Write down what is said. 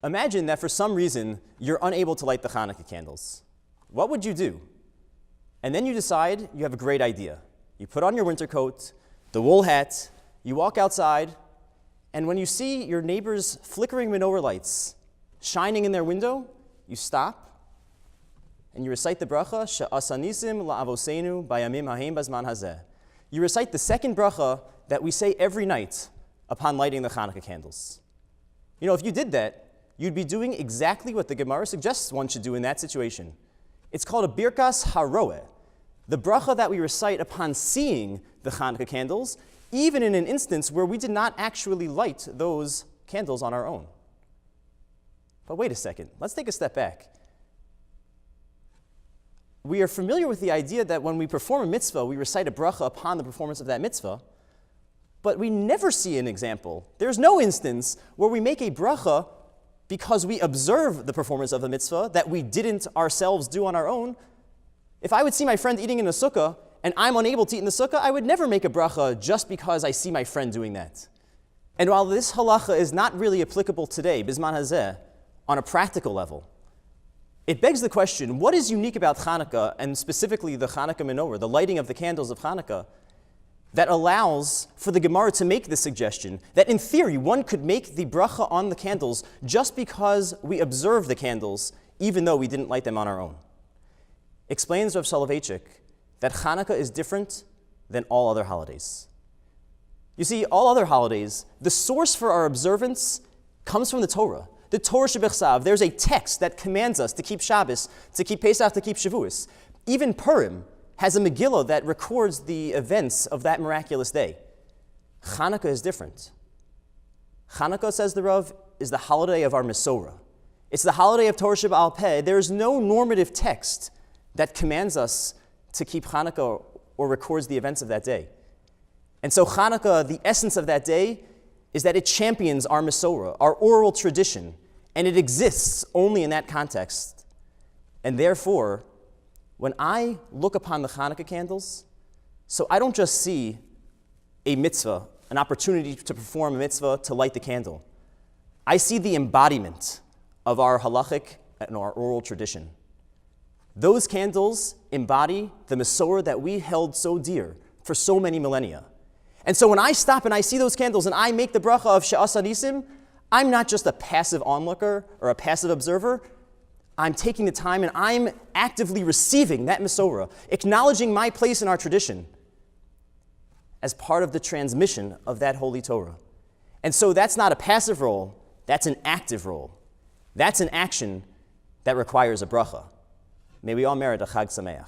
Imagine that for some reason you're unable to light the Chanuka candles. What would you do? And then you decide you have a great idea. You put on your winter coat, the wool hat, you walk outside, and when you see your neighbor's flickering menorah lights shining in their window, you stop and you recite the bracha, She'asa nisim la'avoseinu bayamim hahem bazman hazeh. You recite the second bracha that we say every night upon lighting the Chanuka candles. You know, if you did that, you'd be doing exactly what the Gemara suggests one should do in that situation. It's called a birkas haroeh, the bracha that we recite upon seeing the Chanuka candles, even in an instance where we did not actually light those candles on our own. But wait a second, let's take a step back. We are familiar with the idea that when we perform a mitzvah, we recite a bracha upon the performance of that mitzvah, but we never see an example. There's no instance where we make a bracha because we observe the performance of the mitzvah that we didn't ourselves do on our own. If I would see my friend eating in a sukkah and I'm unable to eat in the sukkah, I would never make a bracha just because I see my friend doing that. And while this halacha is not really applicable today, bizman hazeh, on a practical level, it begs the question, what is unique about Chanuka, and specifically the Chanuka menorah, the lighting of the candles of Chanuka, that allows for the Gemara to make this suggestion that in theory one could make the bracha on the candles just because we observe the candles even though we didn't light them on our own? Explains Rav Soloveitchik that Chanuka is different than all other holidays. You see, all other holidays, the source for our observance comes from the Torah. The Torah Shebechsav, there's a text that commands us to keep Shabbos, to keep Pesach, to keep Shavuos. Even Purim has a Megillah that records the events of that miraculous day. Chanuka is different. Chanuka, says the Rav, is the holiday of our Mesorah. It's the holiday of Torah Sheba'al Peh. There is no normative text that commands us to keep Chanuka or records the events of that day. And so Chanuka, the essence of that day, is that it champions our Mesorah, our oral tradition, and it exists only in that context. And therefore, when I look upon the Chanuka candles, so I don't just see a mitzvah, an opportunity to perform a mitzvah, to light the candle. I see the embodiment of our halachic and our oral tradition. Those candles embody the Mesorah that we held so dear for so many millennia. And so when I stop and I see those candles and I make the bracha of She'asa nisim, I'm not just a passive onlooker or a passive observer. I'm taking the time and I'm actively receiving that Mesorah, acknowledging my place in our tradition as part of the transmission of that holy Torah. And so that's not a passive role, that's an active role. That's an action that requires a bracha. May we all merit a Chag Sameach.